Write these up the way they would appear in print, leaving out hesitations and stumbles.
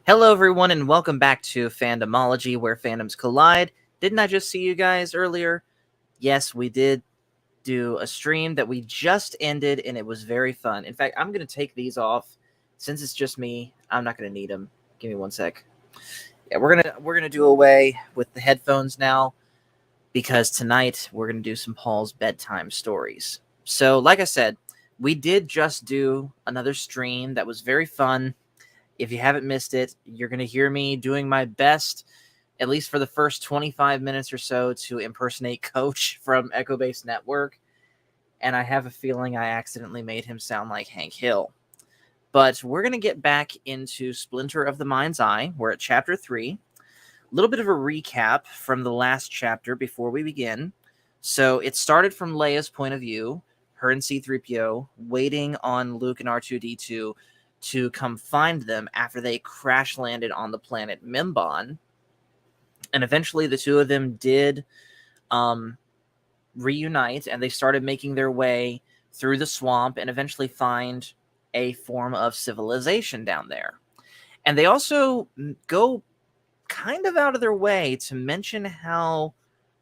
Hello, everyone, and welcome back to Fandomology, where fandoms collide. Didn't I just see you guys earlier? Yes, we did do a stream that we just ended, and it was very fun. In fact, I'm going to take these off. Since it's just me, I'm not going to need them. Give me one sec. Yeah, we're gonna do away with the headphones now because tonight we're gonna do some Paul's bedtime stories. So, like I said, we did just do another stream that was very fun. If you haven't missed it, you're going to hear me doing my best, at least for the first 25 minutes or so, to impersonate Coach from Echo Base Network. And I have a feeling I accidentally made him sound like Hank Hill. But we're going to get back into Splinter of the Mind's Eye. We're at Chapter 3. A little bit of a recap from the last chapter before we begin. So it started from Leia's point of view, her and C-3PO, waiting on Luke and R2-D2 to come find them after they crash landed on the planet Mimbon. And eventually the two of them did reunite, and they started making their way through the swamp and eventually find a form of civilization down there. And they also go kind of out of their way to mention how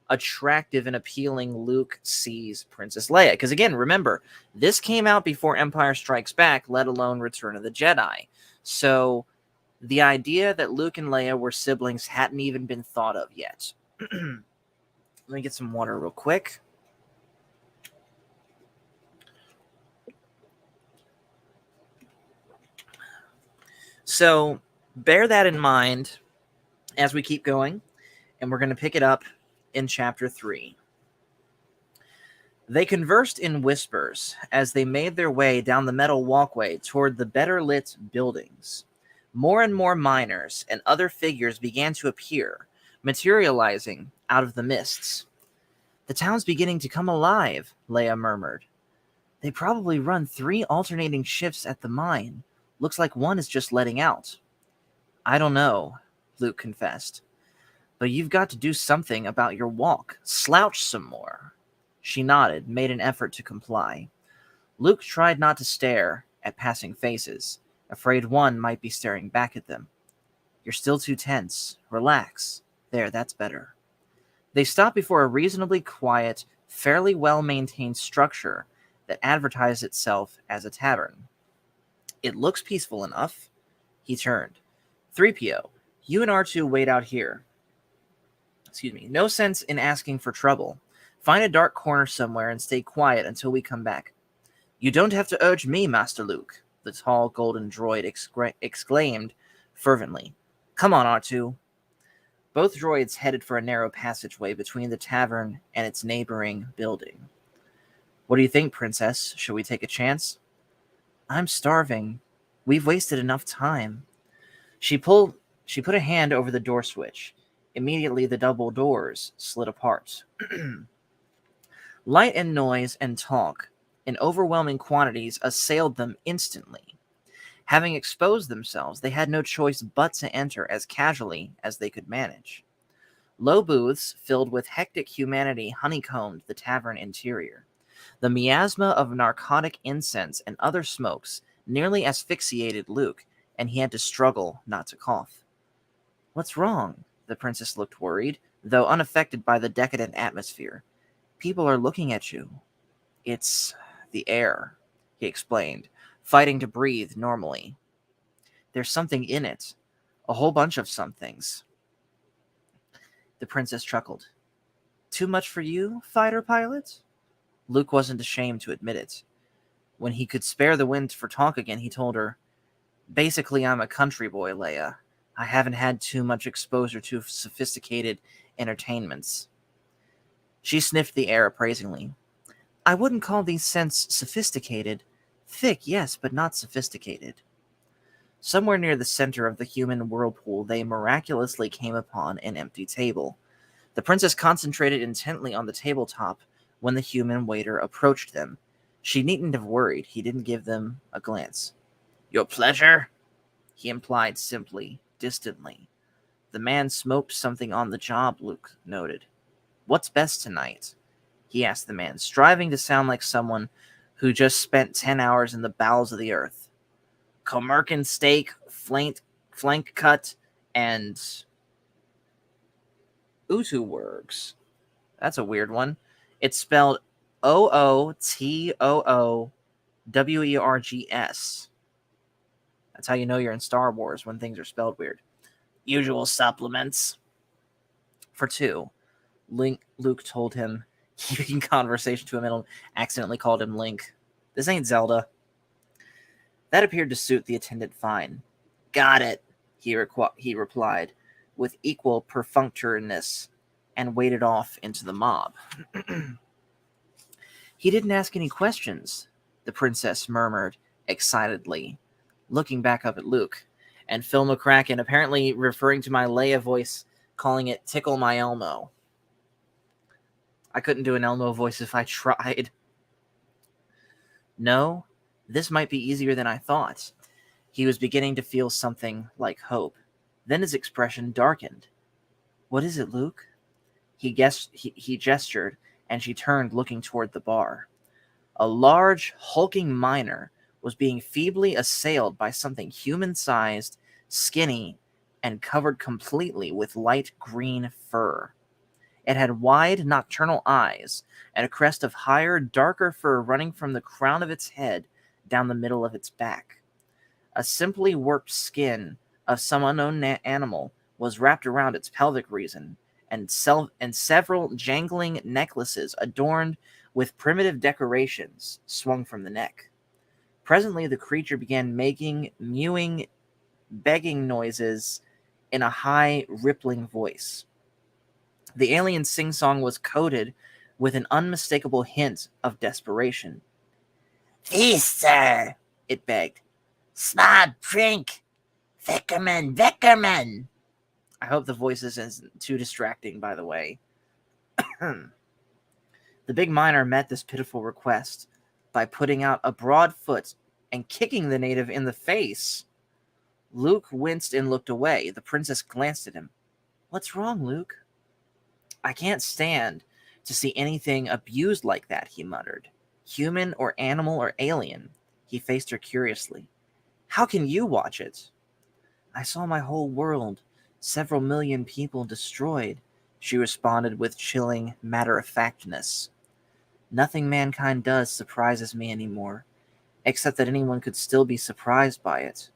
attractive and appealing Luke sees Princess Leia. Because again, remember, this came out before Empire Strikes Back, let alone Return of the Jedi. So the idea that Luke and Leia were siblings hadn't even been thought of yet. Let me get some water real quick. So bear that in mind as we keep going, and we're going to pick it up in Chapter 3. They conversed in whispers as they made their way down the metal walkway toward the better-lit buildings. More and more miners and other figures began to appear, materializing out of the mists. "The town's beginning to come alive," Leia murmured. "They probably run 3 alternating shifts at the mine. Looks like one is just letting out." "I don't know," Luke confessed. "But you've got to do something about your walk. Slouch some more." She nodded, made an effort to comply. Luke tried not to stare at passing faces, afraid one might be staring back at them. "You're still too tense. Relax. There, that's better." They stopped before a reasonably quiet, fairly well-maintained structure that advertised itself as a tavern. "It looks peaceful enough." He turned. "3PO, you and R2 wait out here. No sense in asking for trouble. Find a dark corner somewhere and stay quiet until we come back." "You don't have to urge me, Master Luke," the tall golden droid exclaimed fervently. "Come on, R2." Both droids headed for a narrow passageway between the tavern and its neighboring building. "What do you think, Princess? Should we take a chance?" "I'm starving. We've wasted enough time." She put a hand over the door switch. Immediately, the double doors slid apart. Light and noise and talk, in overwhelming quantities, assailed them instantly. Having exposed themselves, they had no choice but to enter as casually as they could manage. Low booths filled with hectic humanity honeycombed the tavern interior. The miasma of narcotic incense and other smokes nearly asphyxiated Luke, and he had to struggle not to cough. "What's wrong?" The princess looked worried, though unaffected by the decadent atmosphere. "People are looking at you." "It's the air," he explained, fighting to breathe normally. "There's something in it. A whole bunch of somethings." The princess chuckled. "Too much for you, fighter pilot?" Luke wasn't ashamed to admit it. When he could spare the wind for talk again, he told her, "Basically, I'm a country boy, Leia. I haven't had too much exposure to sophisticated entertainments." She sniffed the air appraisingly. "I wouldn't call these scents sophisticated. Thick, yes, but not sophisticated." Somewhere near the center of the human whirlpool, they miraculously came upon an empty table. The princess concentrated intently on the tabletop when the human waiter approached them. She needn't have worried. He didn't give them a glance. "Your pleasure?" he implied simply, distantly. The man smoked something on the job, Luke noted. "What's best tonight?" he asked the man, striving to sound like someone who just spent 10 hours in the bowels of the earth. "Comercan steak, flank cut, and Utuwergs. That's a weird one. It's spelled Ootoowers. That's how you know you're in Star Wars, when things are spelled weird. Usual supplements. For 2, Luke told him, keeping conversation to him, and accidentally called him Link. This ain't Zelda. That appeared to suit the attendant fine. Got it, he replied, with equal perfunctoriness, and waded off into the mob. He didn't ask any questions, the princess murmured excitedly, looking back up at Luke, and Phil McCracken apparently referring to my Leia voice, calling it Tickle My Elmo. I couldn't do an Elmo voice if I tried. No, this might be easier than I thought. He was beginning to feel something like hope. Then his expression darkened. What is it, Luke? He gestured, and she turned, looking toward the bar. A large, hulking miner was being feebly assailed by something human-sized, skinny, and covered completely with light green fur. It had wide, nocturnal eyes, and a crest of higher, darker fur running from the crown of its head down the middle of its back. A simply worked skin of some unknown animal was wrapped around its pelvic region, and several jangling necklaces adorned with primitive decorations swung from the neck. Presently, the creature began making mewing, begging noises in a high, rippling voice. The alien sing-song was coated with an unmistakable hint of desperation. Feast, sir, it begged. Smart drink. Vickerman. I hope the voice isn't too distracting, by the way. The big miner met this pitiful request by putting out a broad foot and kicking the native in the face. Luke winced and looked away. The princess glanced at him. What's wrong, Luke? I can't stand to see anything abused like that, he muttered. Human or animal or alien. He faced her curiously. How can you watch it? I saw my whole world, several million people destroyed, she responded with chilling matter-of-factness. Nothing mankind does surprises me anymore, except that anyone could still be surprised by it.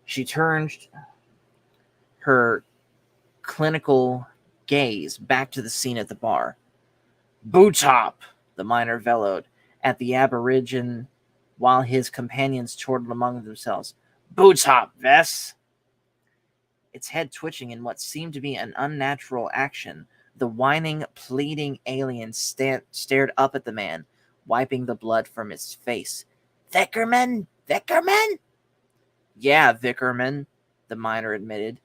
She turned her clinical gaze back to the scene at the bar. Bootop, the miner bellowed at the aborigine while his companions chortled among themselves. Bootop, Vess! Its head twitching in what seemed to be an unnatural action, the whining, pleading alien stared up at the man, wiping the blood from his face. Vickerman? Yeah, Vickerman, the miner admitted,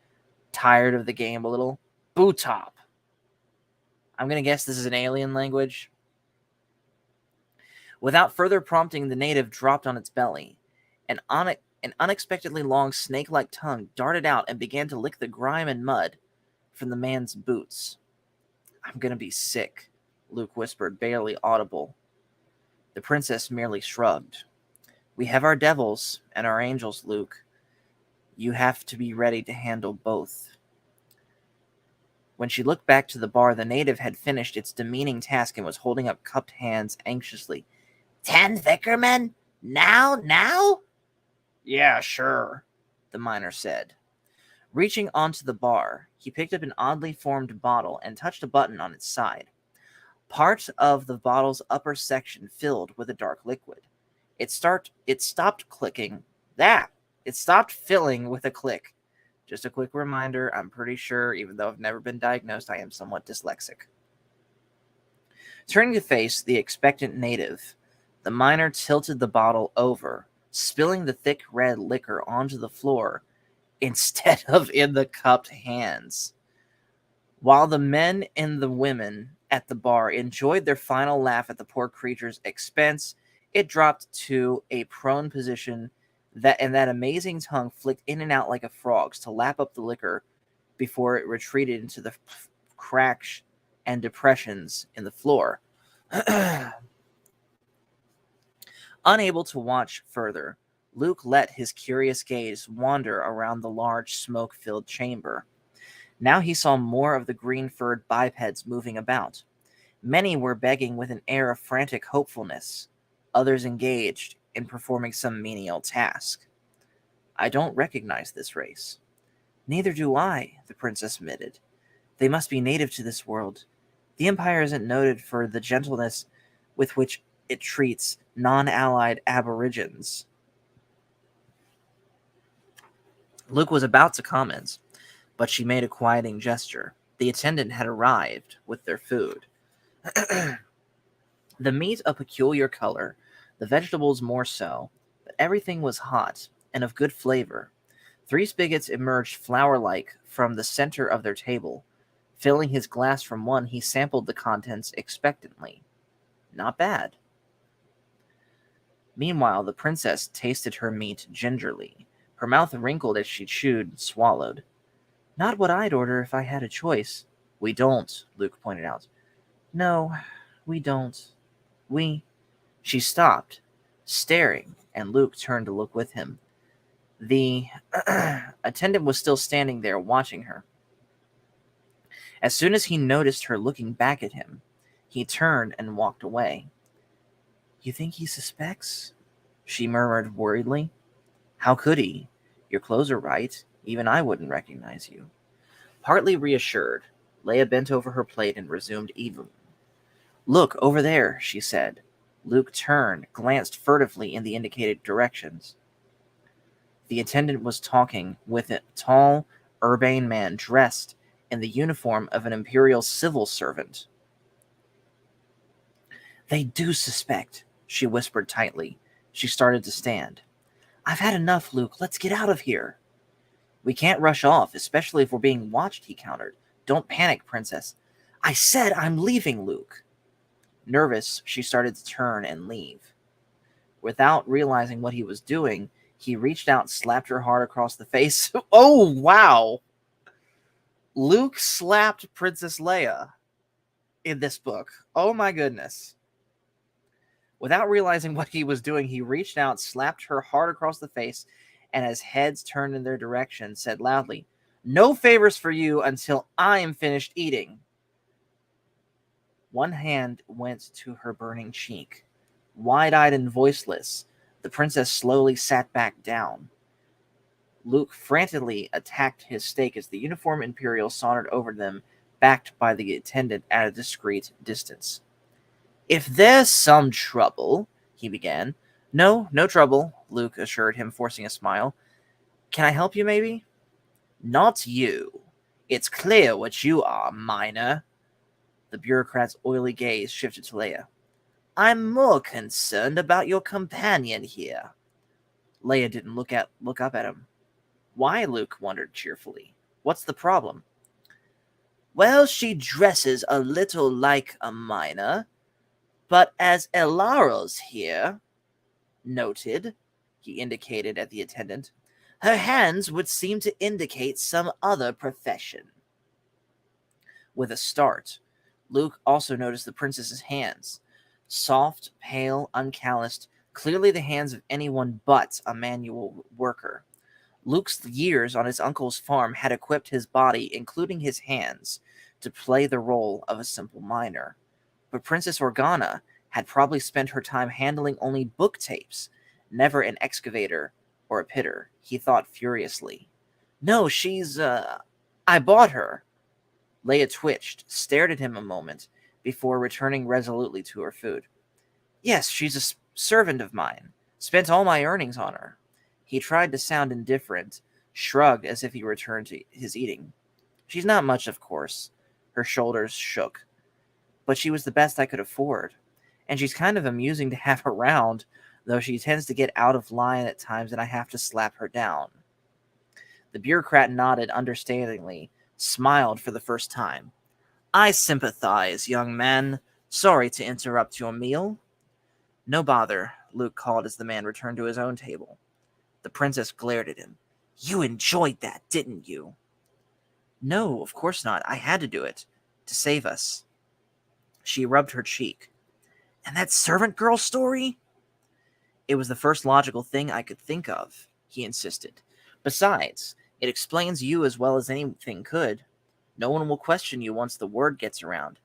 tired of the game a little. Bootop. I'm going to guess this is an alien language. Without further prompting, the native dropped on its belly. An unexpectedly long snake-like tongue darted out and began to lick the grime and mud from the man's boots. I'm going to be sick, Luke whispered, barely audible. The princess merely shrugged. We have our devils and our angels, Luke. You have to be ready to handle both. When she looked back to the bar, the native had finished its demeaning task and was holding up cupped hands anxiously. 10 Vickerman? Now? Yeah, sure, the miner said. Reaching onto the bar, he picked up an oddly formed bottle and touched a button on its side. Part of the bottle's upper section filled with a dark liquid. It stopped clicking. It stopped filling with a click. Just a quick reminder, I'm pretty sure, even though I've never been diagnosed, I am somewhat dyslexic. Turning to face the expectant native, the miner tilted the bottle over, spilling the thick red liquor onto the floor instead of in the cupped hands. While the men and the women at the bar enjoyed their final laugh at the poor creature's expense, it dropped to a prone position and that amazing tongue flicked in and out like a frog's to lap up the liquor before it retreated into the cracks and depressions in the floor. Unable to watch further, Luke let his curious gaze wander around the large, smoke-filled chamber. Now he saw more of the green-furred bipeds moving about. Many were begging with an air of frantic hopefulness, others engaged in performing some menial task. I don't recognize this race. Neither do I, the princess admitted. They must be native to this world. The Empire isn't noted for the gentleness with which it treats non-allied aborigines. Luke was about to comment, but she made a quieting gesture. The attendant had arrived with their food. The meat a peculiar color, the vegetables more so, but everything was hot and of good flavor. 3 spigots emerged flower-like from the center of their table. Filling his glass from one, he sampled the contents expectantly. Not bad. Meanwhile, the princess tasted her meat gingerly. Her mouth wrinkled as she chewed and swallowed. Not what I'd order if I had a choice. We don't, Luke pointed out. No, we don't. She stopped, staring, and Luke turned to look with him. The attendant was still standing there watching her. As soon as he noticed her looking back at him, he turned and walked away. You think he suspects? She murmured worriedly. How could he? Your clothes are right. Even I wouldn't recognize you. Partly reassured, Leia bent over her plate and resumed eating. Look, over there, she said. Luke turned, glanced furtively in the indicated directions. The attendant was talking with a tall, urbane man dressed in the uniform of an imperial civil servant. They do suspect, she whispered tightly. She started to stand. I've had enough, Luke. Let's get out of here. We can't rush off, especially if we're being watched, he countered. Don't panic, princess. I said I'm leaving, Luke. Nervous, she started to turn and leave. Without realizing what he was doing, he reached out and slapped her hard across the face. Oh, wow! Luke slapped Princess Leia in this book. Oh my goodness. Without realizing what he was doing, he reached out, slapped her hard across the face, and as heads turned in their direction, said loudly, No favors for you until I am finished eating. One hand went to her burning cheek. Wide-eyed and voiceless, the princess slowly sat back down. Luke frantically attacked his steak as the uniformed Imperial sauntered over them, backed by the attendant at a discreet distance. If there's some trouble, he began. No trouble, Luke assured him, forcing a smile. Can I help you, maybe? Not you. It's clear what you are, minor. The bureaucrat's oily gaze shifted to Leia. I'm more concerned about your companion here. Leia didn't look up at him. Why, Luke wondered cheerfully. What's the problem? Well, she dresses a little like a minor, but as Elaro's here noted, he indicated at the attendant, her hands would seem to indicate some other profession. With a start, Luke also noticed the princess's hands. Soft, pale, uncalloused, clearly the hands of anyone but a manual worker. Luke's years on his uncle's farm had equipped his body, including his hands, to play the role of a simple miner. But Princess Organa had probably spent her time handling only book tapes, never an excavator or a pitter, he thought furiously. No, she's, I bought her. Leia twitched, stared at him a moment, before returning resolutely to her food. Yes, she's a servant of mine. Spent all my earnings on her. He tried to sound indifferent, shrugged as if he returned to his eating. She's not much, of course. Her shoulders shook. But she was the best I could afford. And she's kind of amusing to have around, though she tends to get out of line at times and I have to slap her down. The bureaucrat nodded understandingly, smiled for the first time. I sympathize, young man. Sorry to interrupt your meal. No bother, Luke called as the man returned to his own table. The princess glared at him. You enjoyed that, didn't you? No, of course not. I had to do it. To save us. She rubbed her cheek. And that servant girl story? It was the first logical thing I could think of, he insisted. Besides, it explains you as well as anything could. No one will question you once the word gets around.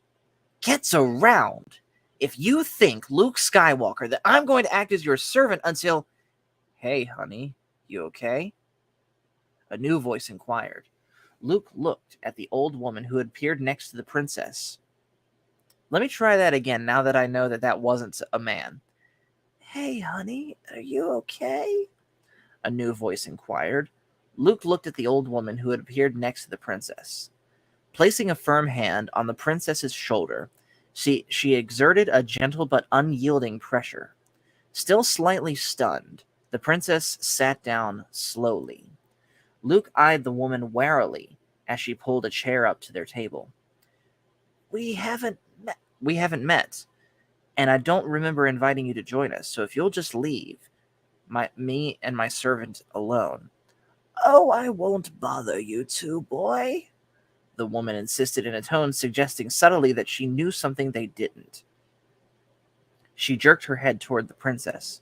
Gets around? If you think, Luke Skywalker, that I'm going to act as your servant until... Hey, honey, you okay? A new voice inquired. Luke looked at the old woman who had appeared next to the princess. Let me try that again now that I know that that wasn't a man. Hey, honey, are you okay? A new voice inquired. Luke looked at the old woman who had appeared next to the princess. Placing a firm hand on the princess's shoulder, she exerted a gentle but unyielding pressure. Still slightly stunned, the princess sat down slowly. Luke eyed the woman warily as she pulled a chair up to their table. We haven't met, and I don't remember inviting you to join us, so if you'll just leave, me and my servant alone. Oh, I won't bother you two, boy, the woman insisted in a tone suggesting subtly that she knew something they didn't. She jerked her head toward the princess.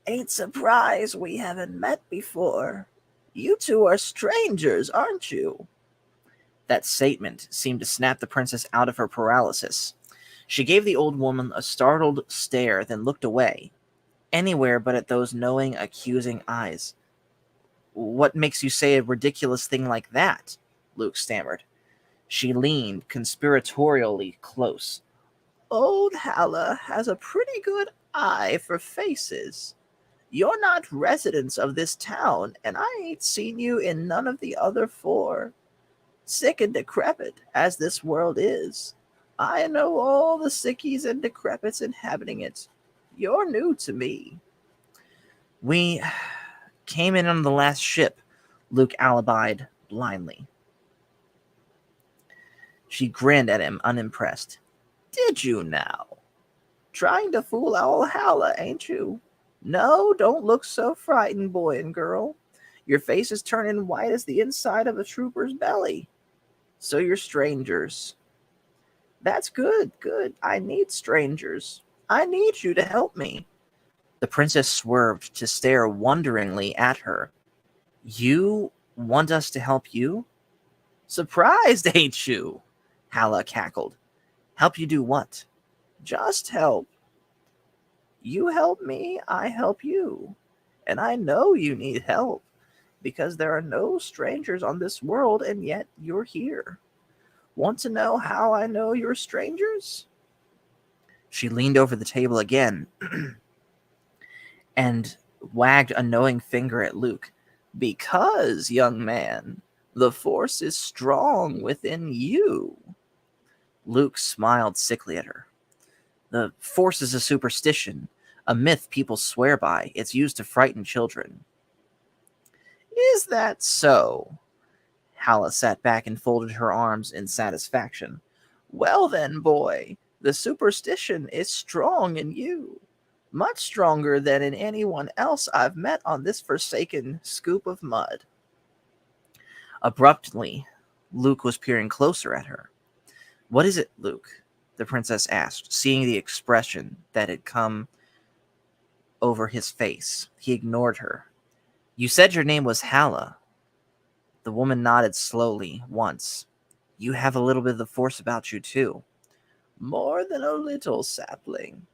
Ain't surprised we haven't met before. You two are strangers, aren't you? That statement seemed to snap the princess out of her paralysis. She gave the old woman a startled stare, then looked away, anywhere but at those knowing, accusing eyes. What makes you say a ridiculous thing like that? Luke stammered. She leaned conspiratorially close. Old Halla has a pretty good eye for faces. You're not residents of this town, and I ain't seen you in none of the other 4. Sick and decrepit as this world is, I know all the sickies and decrepits inhabiting it. You're new to me. We came in on the last ship, Luke alibied blindly. She grinned at him, unimpressed. Did you now? Trying to fool old Halla, ain't you? No, don't look so frightened, boy and girl. Your face is turning white as the inside of a trooper's belly. So you're strangers. That's good, good. I need strangers. I need you to help me. The princess swerved to stare wonderingly at her. You want us to help you? Surprised, ain't you? Halla cackled. Help you do what? Just help. You help me, I help you. And I know you need help, because there are no strangers on this world, and yet you're here. Want to know how I know you're strangers? She leaned over the table again and wagged a knowing finger at Luke. Because, young man, the force is strong within you. Luke smiled sickly at her. The force is a superstition, a myth people swear by. It's used to frighten children. Is that so? Halla sat back and folded her arms in satisfaction. Well then, boy, the superstition is strong in you. Much stronger than in anyone else I've met on this forsaken scoop of mud. Abruptly, Luke was peering closer at her. What is it, Luke? The princess asked, seeing the expression that had come over his face. He ignored her. You said your name was Halla. The woman nodded slowly once. You have a little bit of the force about you, too. More than a little, sapling.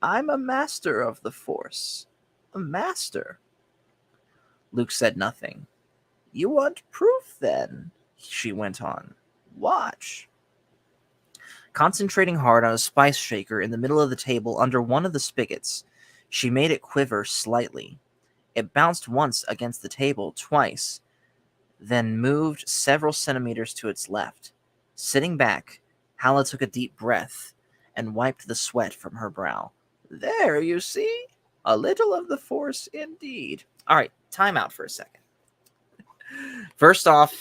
I'm a master of the force. A master. Luke said nothing. You want proof, then? She went on. Watch. Concentrating hard on a spice shaker in the middle of the table under one of the spigots, she made it quiver slightly. It bounced once against the table, twice, then moved several centimeters to its left. Sitting back, Halla took a deep breath and wiped the sweat from her brow. There, you see? A little of the force indeed. All right, time out for a second. First off,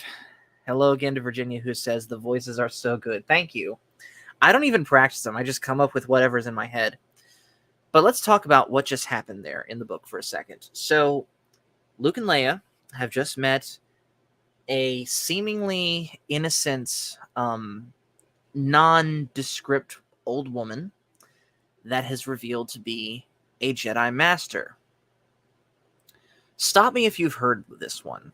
hello again to Virginia, who says the voices are so good. Thank you. I don't even practice them. I just come up with whatever's in my head. But let's talk about what just happened there in the book for a second. So, Luke and Leia have just met a seemingly innocent, nondescript old woman that has revealed to be a Jedi Master. Stop me if you've heard this one.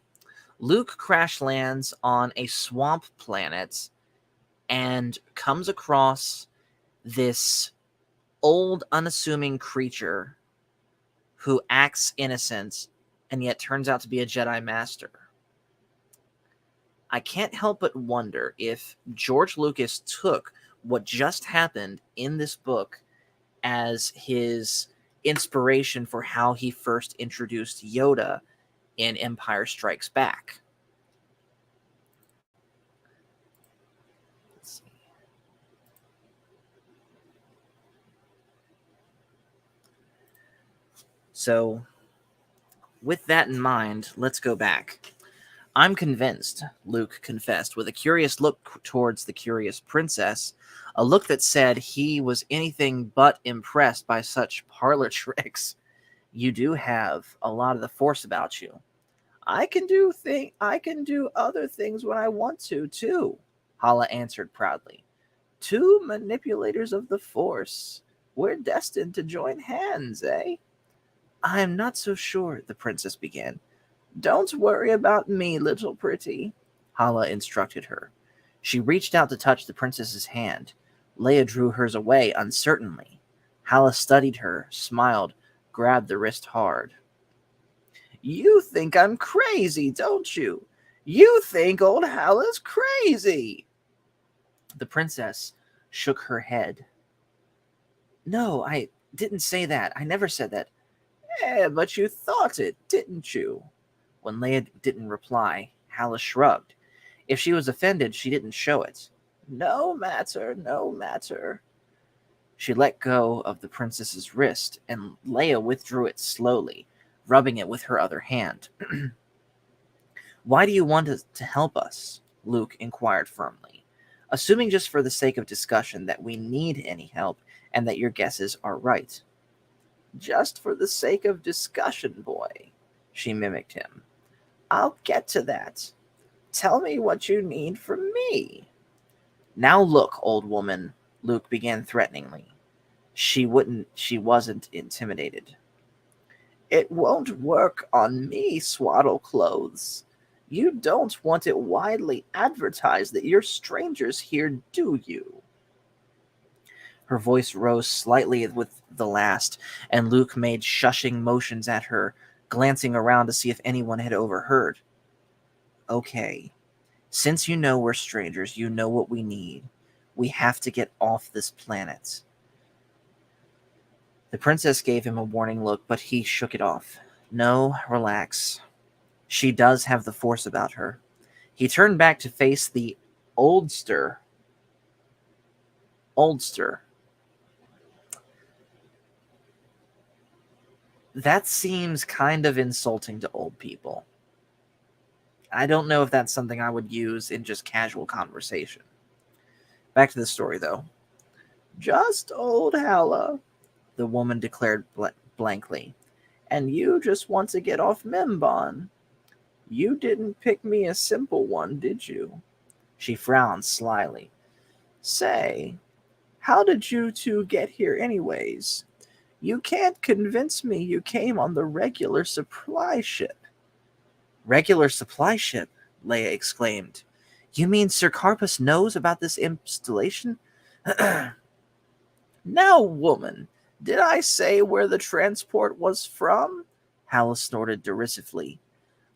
Luke crash lands on a swamp planet and comes across this old, unassuming creature who acts innocent and yet turns out to be a Jedi Master. I can't help but wonder if George Lucas took what just happened in this book as his inspiration for how he first introduced Yoda in Empire Strikes Back. Let's see. So, with that in mind, let's go back. I'm convinced, Luke confessed, with a curious look towards the curious princess, a look that said he was anything but impressed by such parlor tricks. You do have a lot of the Force about you. I can do other things when I want to, too, Hala answered proudly. Two manipulators of the Force. We're destined to join hands, eh? I'm not so sure, the princess began. Don't worry about me, little pretty, Hala instructed her. She reached out to touch the princess's hand. Leia drew hers away uncertainly. Hala studied her, smiled, grabbed the wrist hard. You think I'm crazy, don't you? You think old Hala's crazy. The princess shook her head. No, I didn't say that. I never said that. But you thought it, didn't you? When Leia didn't reply, Hala shrugged. If she was offended, she didn't show it. No matter, no matter. She let go of the princess's wrist, and Leia withdrew it slowly, rubbing it with her other hand. Why do you want to help us? Luke inquired firmly, assuming just for the sake of discussion that we need any help and that your guesses are right. Just for the sake of discussion, boy, she mimicked him. I'll get to that. Tell me what you need from me. Now look, old woman, Luke began threateningly. She wasn't intimidated. It won't work on me, swaddle clothes. You don't want it widely advertised that you're strangers here, do you? Her voice rose slightly with the last, and Luke made shushing motions at her, glancing around to see if anyone had overheard. Okay. Since you know we're strangers, you know what we need. We have to get off this planet. The princess gave him a warning look, but he shook it off. No, relax. She does have the Force about her. He turned back to face the oldster. That seems kind of insulting to old people. I don't know if that's something I would use in just casual conversation. Back to the story, though. Just old Hala, the woman declared blankly. And you just want to get off Membon. You didn't pick me a simple one, did you? She frowned slyly. Say, how did you two get here anyways? You can't convince me you came on the regular supply ship. Regular supply ship? Leia exclaimed. You mean Sir Carpus knows about this installation? Now, woman, did I say where the transport was from? Hala snorted derisively.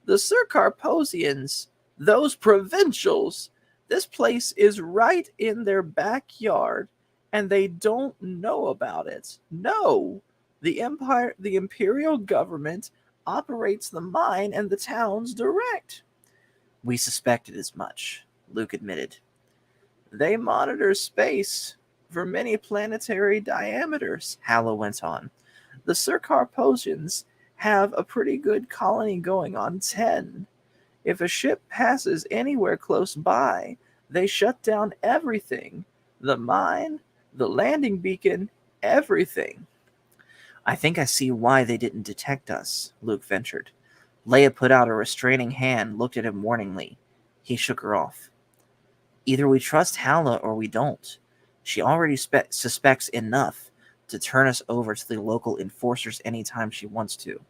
The Sir Carposians, those provincials, this place is right in their backyard, and they don't know about it. No, the imperial government operates the mine and the towns direct. We suspected as much, Luke admitted. They monitor space for many planetary diameters, Hala went on. The Sir Carposians have a pretty good colony going on 10. If a ship passes anywhere close by, they shut down everything. The mine, the landing beacon, everything. I think I see why they didn't detect us, Luke ventured. Leia put out a restraining hand, looked at him warningly. He shook her off. Either we trust Hala or we don't. She already suspects enough to turn us over to the local enforcers anytime she wants to.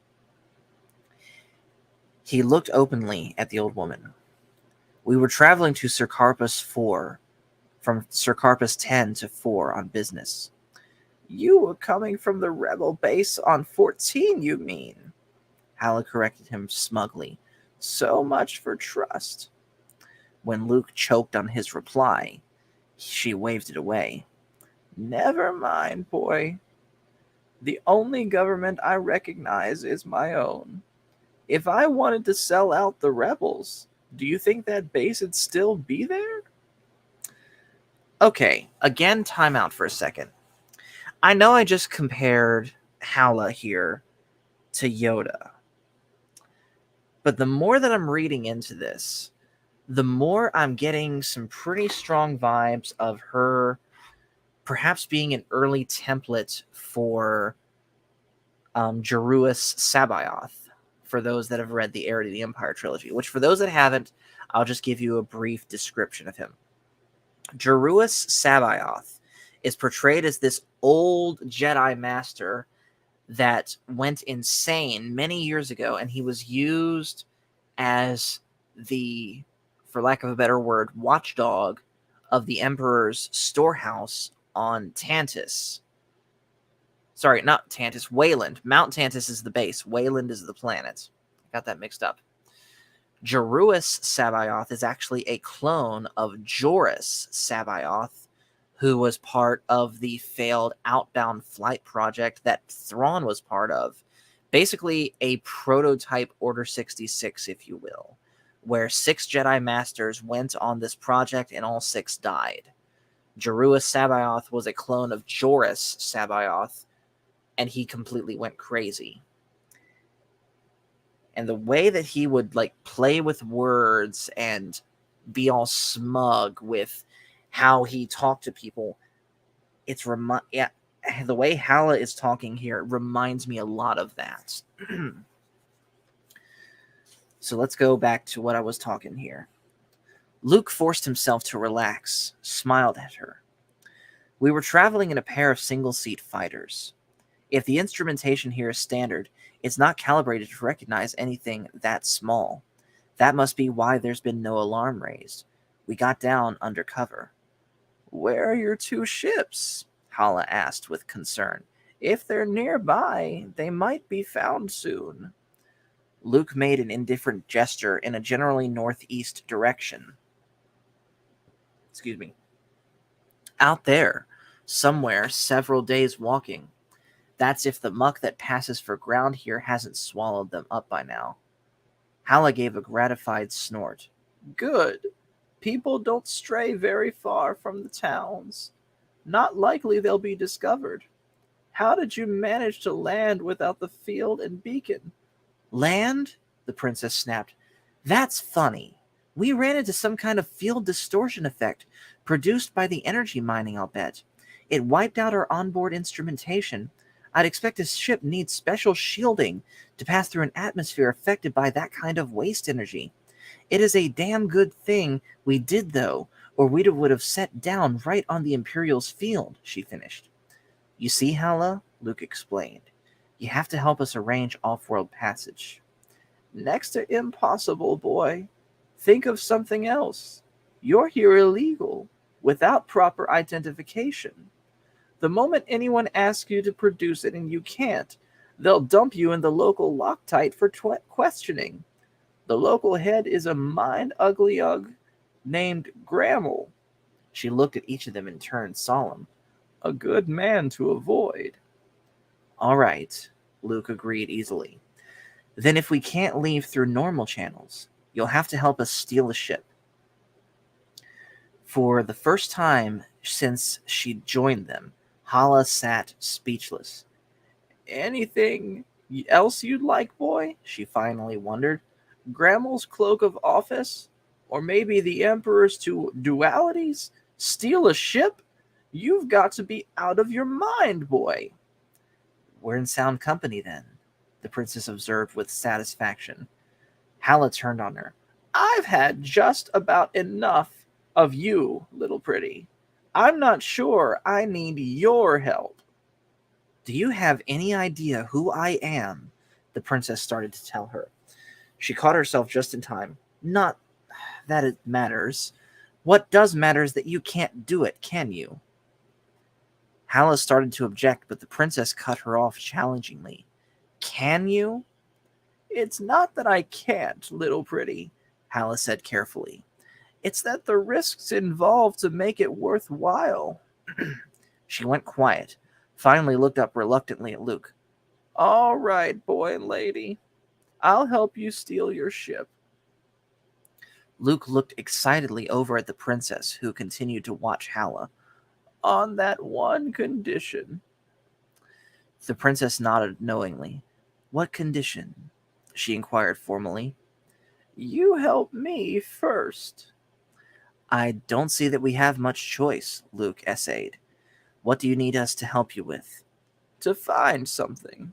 He looked openly at the old woman. We were traveling to Circarpus 4, from Circarpus 10 to 4 on business. You were coming from the rebel base on 14, you mean? Hala corrected him smugly. So much for trust. When Luke choked on his reply, she waved it away. Never mind, boy. The only government I recognize is my own. If I wanted to sell out the rebels, do you think that base would still be there? Okay, again, time out for a second. I know I just compared Hala here to Yoda. But the more that I'm reading into this, the more I'm getting some pretty strong vibes of her perhaps being an early template for Jeruus Sabaoth, for those that have read the Heir to the Empire trilogy, which for those that haven't, I'll just give you a brief description of him. Jeruus Sabaoth is portrayed as this old Jedi master that went insane many years ago, and he was used as the, for lack of a better word, watchdog of the Emperor's storehouse on Tantus. Sorry, not Tantus, Wayland. Mount Tantus is the base. Wayland is the planet. Got that mixed up. Jeruus Sabaoth is actually a clone of Joruus Sabaoth, who was part of the failed outbound flight project that Thrawn was part of. Basically a prototype Order 66, if you will, where 6 Jedi Masters went on this project and all 6 died. Jeruus Sabaoth was a clone of Joruus Sabaoth, and he completely went crazy. And the way that he would like play with words and be all smug with how he talked to people, the way Hala is talking here reminds me a lot of that. So let's go back to what I was talking here. Luke forced himself to relax, smiled at her. We were traveling in a pair of single-seat fighters. If the instrumentation here is standard, it's not calibrated to recognize anything that small. That must be why there's been no alarm raised. We got down under cover. Where are your 2 ships? Hala asked with concern. If they're nearby, they might be found soon. Luke made an indifferent gesture in a generally northeast direction. Excuse me. Out there, somewhere, several days walking. That's if the muck that passes for ground here hasn't swallowed them up by now. Hala gave a gratified snort. Good. People don't stray very far from the towns. Not likely they'll be discovered. How did you manage to land without the field and beacon? Land? The princess snapped. That's funny. We ran into some kind of field distortion effect produced by the energy mining, I'll bet. It wiped out our onboard instrumentation. I'd expect a ship needs special shielding to pass through an atmosphere affected by that kind of waste energy. It is a damn good thing we did, though, or we would have set down right on the Imperial's field, she finished. You see, Hala, Luke explained. You have to help us arrange off-world passage. Next to impossible, boy. Think of something else. You're here illegal, without proper identification. The moment anyone asks you to produce it and you can't, they'll dump you in the local Loctite for questioning. The local head is a mind-ugly-ug named Grammel. She looked at each of them in turn, solemn. A good man to avoid. All right, Luke agreed easily. Then if we can't leave through normal channels, you'll have to help us steal a ship. For the first time since she joined them, Hala sat speechless. Anything else you'd like, boy? She finally wondered. Grammel's cloak of office? Or maybe the Emperor's two dualities? Steal a ship? You've got to be out of your mind, boy. We're in sound company, then, the princess observed with satisfaction. Hala turned on her. I've had just about enough of you, little pretty. I'm not sure I need your help. Do you have any idea who I am? The princess started to tell her. She caught herself just in time. Not that it matters. What does matter is that you can't do it, can you? Hala started to object, but the princess cut her off challengingly. Can you? It's not that I can't, little pretty, Hala said carefully. It's that the risks involved to make it worthwhile. She went quiet, finally looked up reluctantly at Luke. All right, boy and lady. I'll help you steal your ship. Luke looked excitedly over at the princess, who continued to watch Hala. On that one condition. The princess nodded knowingly. What condition? She inquired formally. You help me first. I don't see that we have much choice, Luke essayed. What do you need us to help you with? To find something.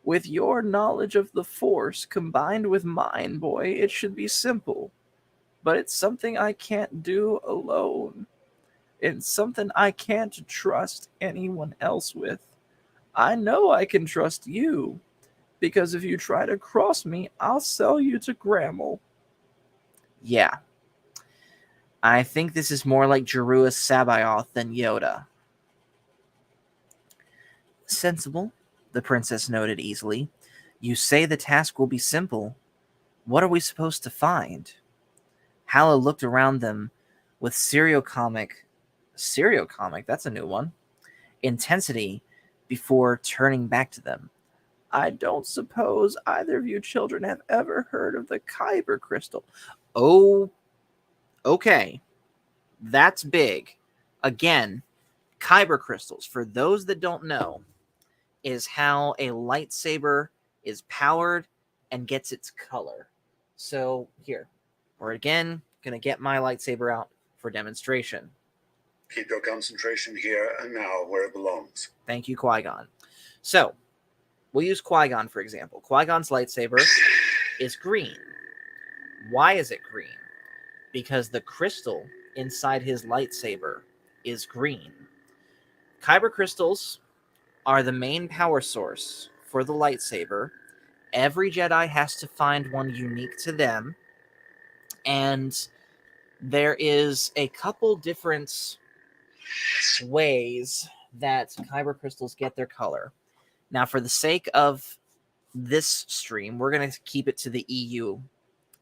With your knowledge of the Force combined with mine, boy, it should be simple. But it's something I can't do alone. It's something I can't trust anyone else with. I know I can trust you, because if you try to cross me, I'll sell you to Grammel. Yeah. I think this is more like Jeruus Sabaoth than Yoda. Sensible, the princess noted easily. You say the task will be simple. What are we supposed to find? Hala looked around them with seriocomic, that's a new one, intensity before turning back to them. I don't suppose either of you children have ever heard of the Kyber crystal. Oh, okay. That's big. Again, Kyber crystals, for those that don't know, is how a lightsaber is powered and gets its color. So here, we're again going to get my lightsaber out for demonstration. Keep your concentration here and now where it belongs. Thank you, Qui-Gon. So, we'll use Qui-Gon, for example. Qui-Gon's lightsaber is green. Why is it green? Because the crystal inside his lightsaber is green. Kyber crystals are the main power source for the lightsaber. Every Jedi has to find one unique to them. And there is a couple different ways that Kyber crystals get their color. Now, for the sake of this stream, we're going to keep it to the EU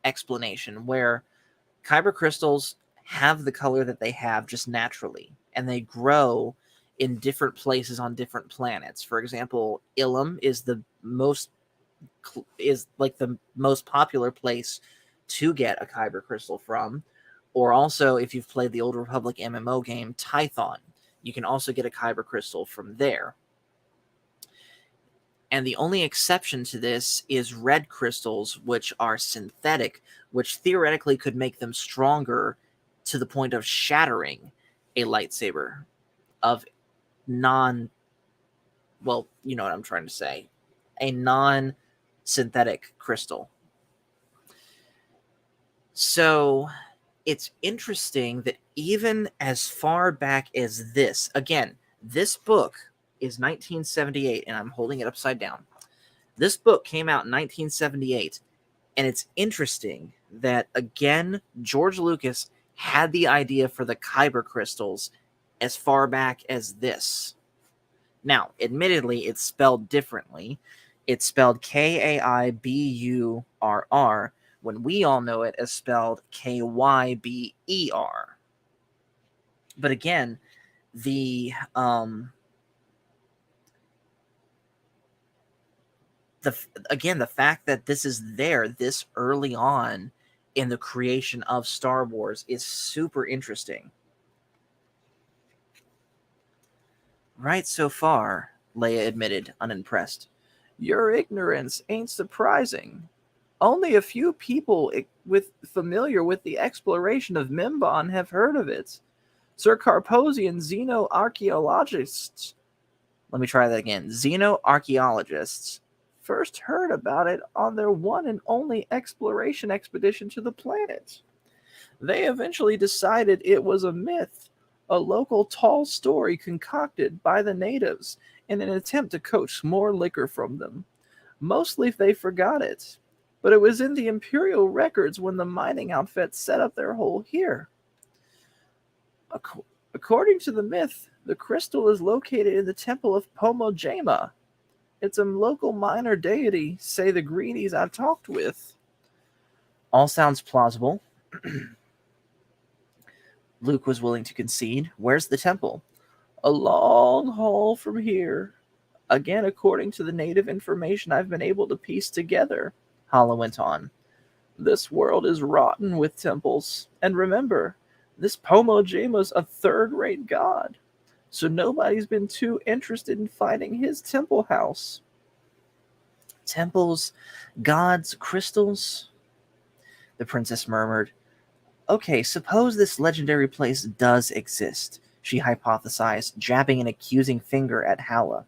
explanation, where Kyber crystals have the color that they have just naturally, and they grow in different places on different planets. For example, Ilum is the most popular place to get a Kyber crystal from. Or also, if you've played the Old Republic MMO game Tython, you can also get a Kyber crystal from there. And the only exception to this is red crystals, which are synthetic, which theoretically could make them stronger to the point of shattering a lightsaber of well, you know what I'm trying to say, a non-synthetic crystal. So it's interesting that even as far back as this, again, this book is 1978, and I'm holding it upside down. This book came out in 1978, and it's interesting that, again, George Lucas had the idea for the Kyber crystals as far back as this. Now, admittedly, it's spelled differently. It's spelled Kaiburr, when we all know it as spelled Kyber. But again, the fact that this is there this early on in the creation of Star Wars is super interesting. Right so far, Leia admitted, unimpressed. Your ignorance ain't surprising. Only a few people familiar with the exploration of Mimban have heard of it. Sir Carposian xenoarchaeologists, let me try that again, xenoarchaeologists first heard about it on their one and only exploration expedition to the planet. They eventually decided it was a myth, a local tall story concocted by the natives in an attempt to coax more liquor from them. Mostly they forgot it, but it was in the imperial records when the mining outfits set up their hole here. Ac- According to the myth, the crystal is located in the temple of Pomojama. It's a local minor deity, say the greenies I talked with. All sounds plausible. Luke was willing to concede. Where's the temple? A long haul from here. Again, according to the native information I've been able to piece together, Hala went on. This world is rotten with temples. And remember, this Pomojima's a third-rate god. So nobody's been too interested in finding his temple house. Temples, gods, crystals? The princess murmured. Okay, suppose this legendary place does exist, she hypothesized, jabbing an accusing finger at Hala.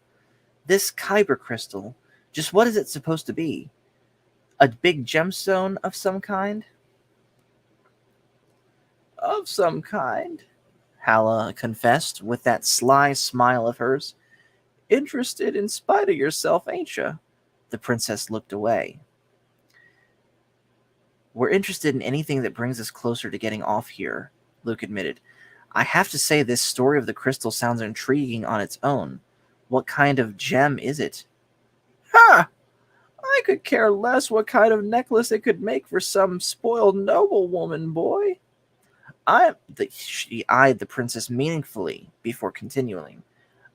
This kyber crystal, just what is it supposed to be? A big gemstone of some kind? Of some kind, Hala confessed with that sly smile of hers. Interested in spite of yourself, ain't ya? The princess looked away. We're interested in anything that brings us closer to getting off here, Luke admitted. I have to say this story of the crystal sounds intriguing on its own. What kind of gem is it? Ha! I could care less what kind of necklace it could make for some spoiled noblewoman, boy. She eyed the princess meaningfully before continuing.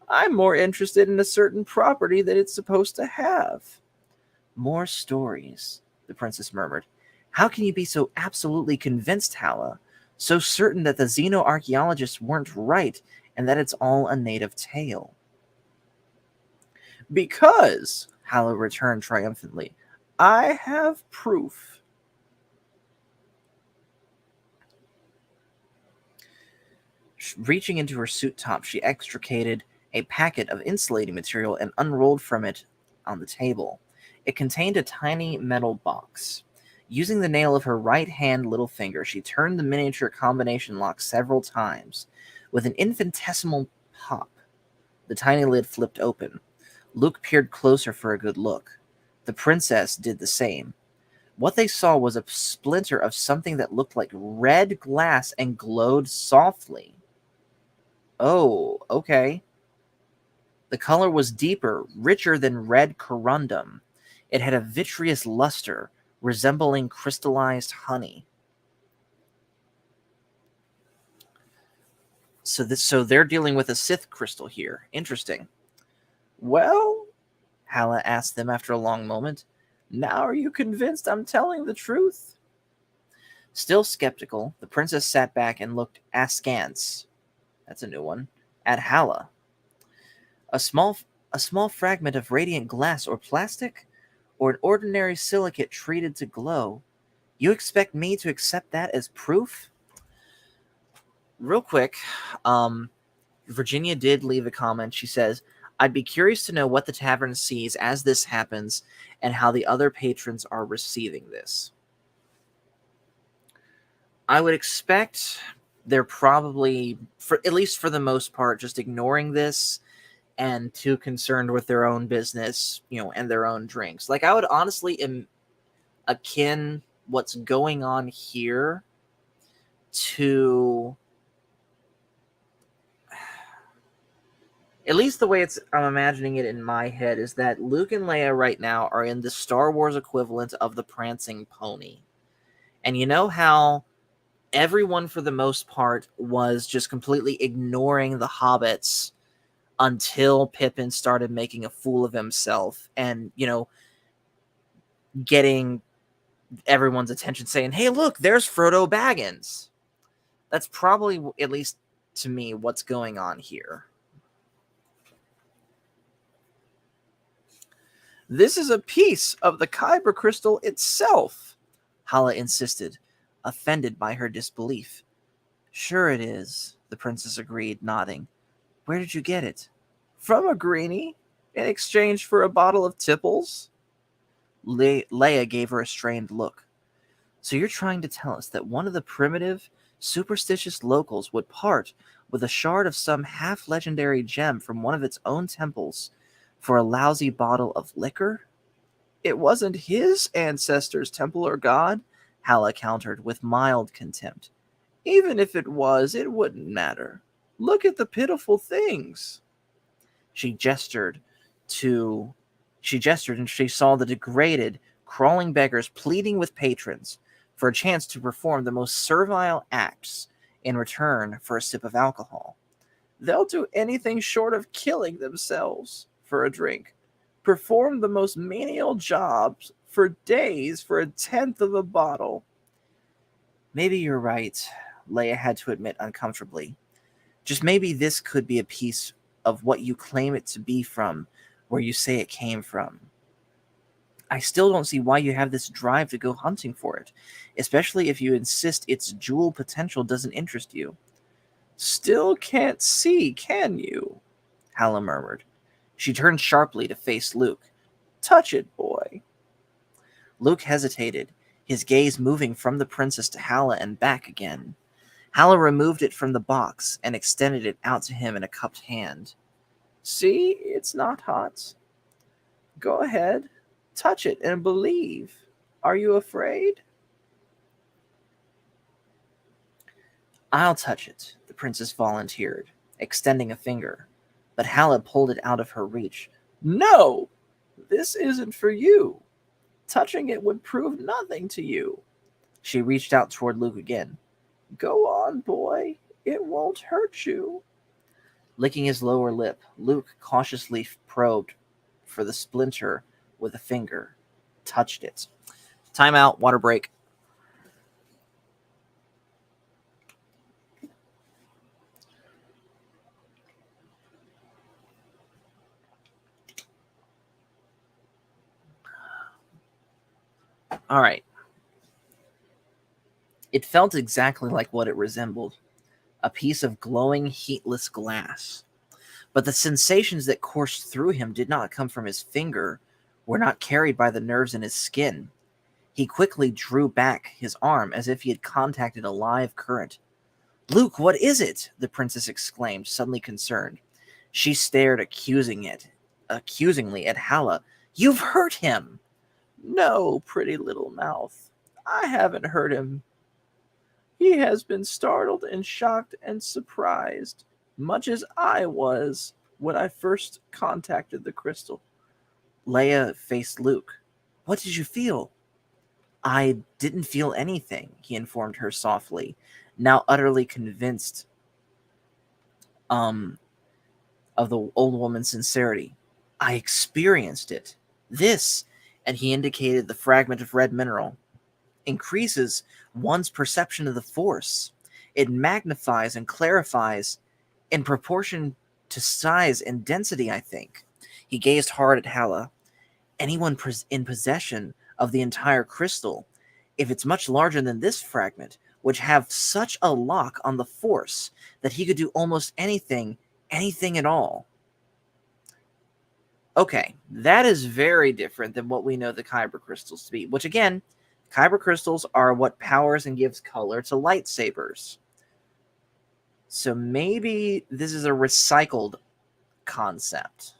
I'm more interested in a certain property that it's supposed to have. More stories, the princess murmured. How can you be so absolutely convinced, Hala? So certain that the xenoarchaeologists weren't right and that it's all a native tale? Because, Hala returned triumphantly, I have proof. Reaching into her suit top, she extricated a packet of insulating material and unrolled from it on the table. It contained a tiny metal box. Using the nail of her right hand little finger, she turned the miniature combination lock several times. With an infinitesimal pop, the tiny lid flipped open. Luke peered closer for a good look. The princess did the same. What they saw was a splinter of something that looked like red glass and glowed softly. Oh, okay. The color was deeper, richer than red corundum. It had a vitreous luster, resembling crystallized honey. So they're dealing with a Sith crystal here. Interesting. Well, Hala asked them after a long moment, now are you convinced I'm telling the truth? Still skeptical, the princess sat back and looked askance. That's a new one. At Hala. A small fragment of radiant glass or plastic? Or an ordinary silicate treated to glow? You expect me to accept that as proof? Real quick, Virginia did leave a comment. She says, I'd be curious to know what the tavern sees as this happens and how the other patrons are receiving this. I would expect they're probably, at least for the most part, just ignoring this and too concerned with their own business, and their own drinks. Like, I would honestly akin what's going on here to, at least the way I'm imagining it in my head, is that Luke and Leia right now are in the Star Wars equivalent of the Prancing Pony. And you know how everyone, for the most part, was just completely ignoring the hobbits until Pippin started making a fool of himself and, getting everyone's attention, saying, hey, look, there's Frodo Baggins. That's probably, at least to me, what's going on here. This is a piece of the Kyber crystal itself, Hala insisted, offended by her disbelief. Sure it is, the princess agreed, nodding. Where did you get it? From a greenie, in exchange for a bottle of tipples. Leia gave her a strained look. So you're trying to tell us that one of the primitive, superstitious locals would part with a shard of some half-legendary gem from one of its own temples for a lousy bottle of liquor? It wasn't his ancestors' temple or god, Hala countered with mild contempt. Even if it was, it wouldn't matter. Look at the pitiful things. She gestured to she gestured and she saw the degraded, crawling beggars pleading with patrons for a chance to perform the most servile acts in return for a sip of alcohol. They'll do anything short of killing themselves for a drink, perform the most menial jobs for days for a tenth of a bottle. Maybe you're right, Leia had to admit uncomfortably. Just maybe this could be a piece of what you claim it to be from where you say it came from. I still don't see why you have this drive to go hunting for it, especially if you insist its jewel potential doesn't interest you. Still can't see, can you? Hala murmured. She turned sharply to face Luke. Touch it, boy. Luke hesitated, his gaze moving from the princess to Hala and back again. Hala removed it from the box and extended it out to him in a cupped hand. See, it's not hot. Go ahead, touch it and believe. Are you afraid? I'll touch it, the princess volunteered, extending a finger, but Hala pulled it out of her reach. No! This isn't for you. Touching it would prove nothing to you. She reached out toward Luke again. Go on, boy. It won't hurt you. Licking his lower lip, Luke cautiously probed for the splinter with a finger. Touched it. Time out, water break. All right. It felt exactly like what it resembled, a piece of glowing, heatless glass. But the sensations that coursed through him did not come from his finger, were not carried by the nerves in his skin. He quickly drew back his arm as if he had contacted a live current. Luke, what is it? The princess exclaimed, suddenly concerned. She stared accusingly at Hala. You've hurt him! No, pretty little mouth. I haven't hurt him. He has been startled and shocked and surprised, much as I was when I first contacted the crystal. Leia faced Luke. What did you feel? I didn't feel anything, he informed her softly, now utterly convinced of the old woman's sincerity. I experienced it. This, and he indicated the fragment of red mineral, increases one's perception of the Force. It magnifies and clarifies in proportion to size and density, I think. He gazed hard at Hala. Anyone in possession of the entire crystal, if it's much larger than this fragment, would have such a lock on the Force that he could do almost anything at all. Okay, that is very different than what we know the kyber crystals to be, which again, kyber crystals are what powers and gives color to lightsabers. So maybe this is a recycled concept.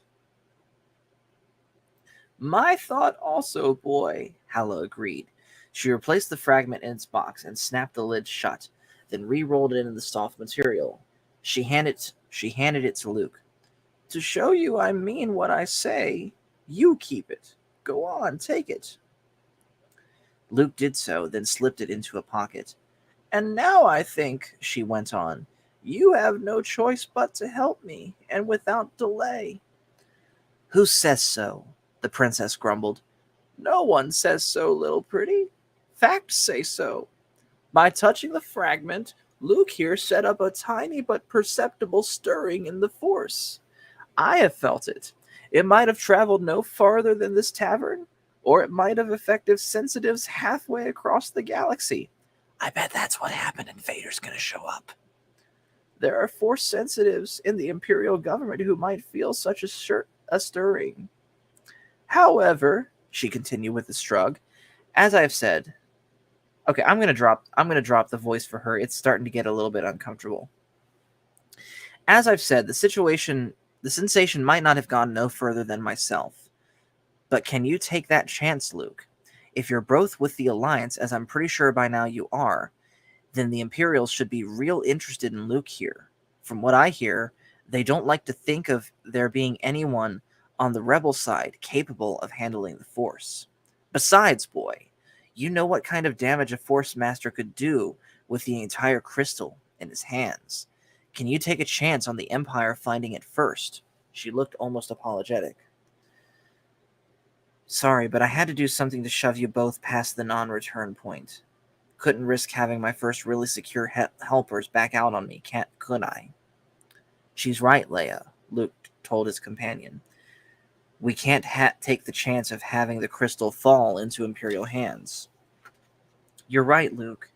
My thought also, boy, Hala agreed. She replaced the fragment in its box and snapped the lid shut, then re-rolled it in the soft material. She handed it to Luke. To show you I mean what I say, you keep it. Go on, take it. Luke did so, then slipped it into a pocket. And now I think, she went on, you have no choice but to help me, and without delay. Who says so? The princess grumbled. No one says so, little pretty. Facts say so. By touching the fragment, Luke here set up a tiny but perceptible stirring in the Force. I have felt it. It might have traveled no farther than this tavern, or it might have affected sensitives halfway across the galaxy. I bet that's what happened and Vader's going to show up. There are Force sensitives in the Imperial government who might feel such a stirring. However, she continued with a shrug, as I have said, okay, I'm gonna drop the voice for her. It's starting to get a little bit uncomfortable. As I've said, the sensation might not have gone no further than myself. But can you take that chance, Luke? If you're both with the Alliance, as I'm pretty sure by now you are, then the Imperials should be real interested in Luke here. From what I hear, they don't like to think of there being anyone on the rebel side capable of handling the Force. Besides, boy, you know what kind of damage a Force Master could do with the entire crystal in his hands. Can you take a chance on the Empire finding it first? She looked almost apologetic. Sorry, but I had to do something to shove you both past the non-return point. Couldn't risk having my first really secure helpers back out on me, could I? She's right, Leia, Luke told his companion. We can't take the chance of having the crystal fall into Imperial hands. You're right, Luke.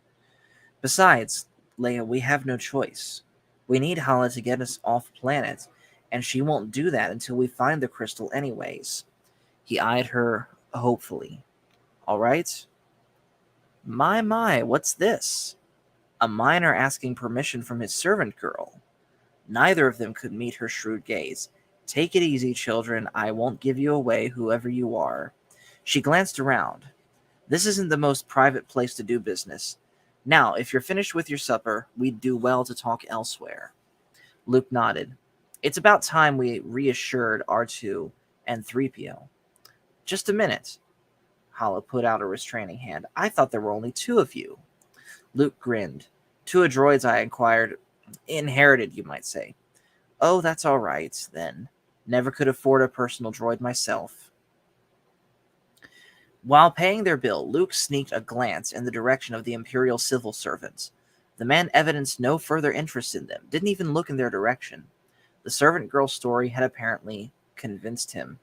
Besides, Leia, we have no choice. We need Hala to get us off planet, and she won't do that until we find the crystal anyways. He eyed her hopefully. All right? My, what's this? A miner asking permission from his servant girl. Neither of them could meet her shrewd gaze. Take it easy, children. I won't give you away, whoever you are. She glanced around. This isn't the most private place to do business. Now, if you're finished with your supper, we'd do well to talk elsewhere. Luke nodded. It's about time we reassured R2 and 3PO. Just a minute. Hala put out a restraining hand. I thought there were only two of you. Luke grinned. Two droids I inherited, you might say. Oh, that's all right, then. Never could afford a personal droid myself. While paying their bill, Luke sneaked a glance in the direction of the Imperial civil servants. The man evidenced no further interest in them, didn't even look in their direction. The servant girl story had apparently convinced him.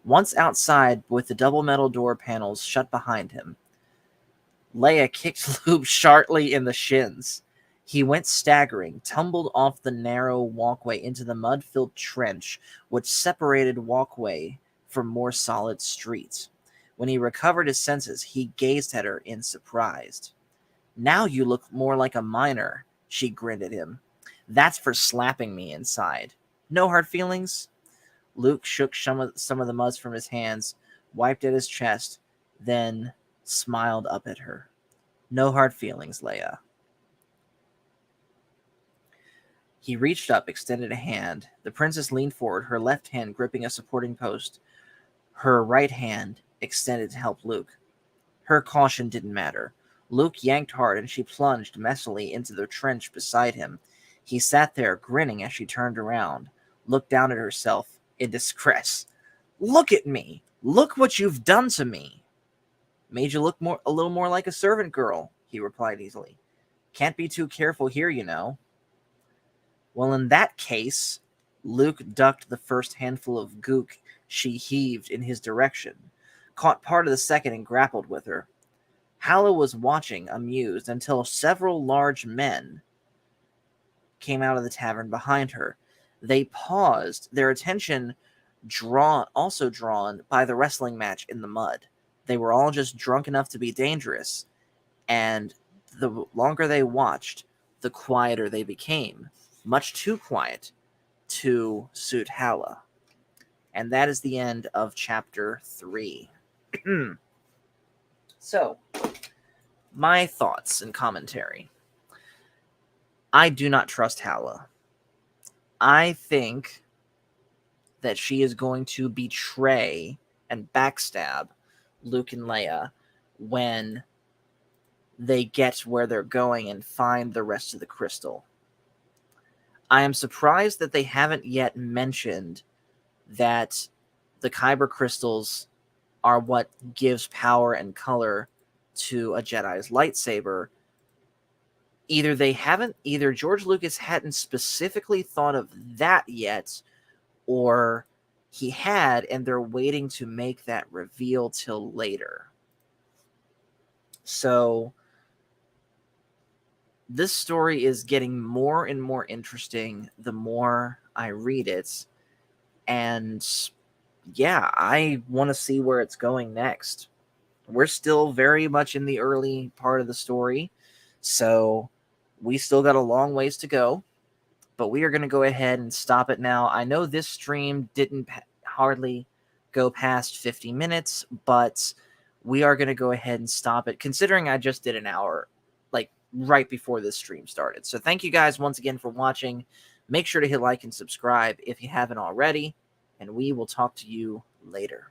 Once outside, with the double metal door panels shut behind him, Leia kicked Luke sharply in the shins. He went staggering, tumbled off the narrow walkway into the mud-filled trench which separated walkway from more solid street. When he recovered his senses, he gazed at her in surprise. Now you look more like a miner, she grinned at him. That's for slapping me inside. No hard feelings? Luke shook some of the mud from his hands, wiped at his chest, then smiled up at her. No hard feelings, Leia. He reached up, extended a hand. The princess leaned forward, her left hand gripping a supporting post, her right hand extended to help Luke. Her caution didn't matter. Luke yanked hard, and she plunged messily into the trench beside him. He sat there, grinning as she turned around, looked down at herself in distress. Look at me! Look what you've done to me! Made you look a little more like a servant girl, he replied easily. Can't be too careful here, you know. Well, in that case, Luke ducked the first handful of gook she heaved in his direction, caught part of the second and grappled with her. Hala was watching, amused, until several large men came out of the tavern behind her. They paused, their attention drawn by the wrestling match in the mud. They were all just drunk enough to be dangerous, and the longer they watched, the quieter they became. Much too quiet to suit Hala. And that is the end of chapter 3. So, my thoughts and commentary. I do not trust Hala. I think that she is going to betray and backstab Luke and Leia when they get where they're going and find the rest of the crystal. I am surprised that they haven't yet mentioned that the Kyber crystals are what gives power and color to a Jedi's lightsaber. Either George Lucas hadn't specifically thought of that yet, or he had, and they're waiting to make that reveal till later. So this story is getting more and more interesting the more I read it. And yeah, I want to see where it's going next. We're still very much in the early part of the story, so we still got a long ways to go. But we are going to go ahead and stop it now. I know this stream didn't hardly go past 50 minutes, but we are going to go ahead and stop it, considering I just did an hour, like right before this stream started. So thank you guys once again for watching. Make sure to hit like and subscribe if you haven't already, and we will talk to you later.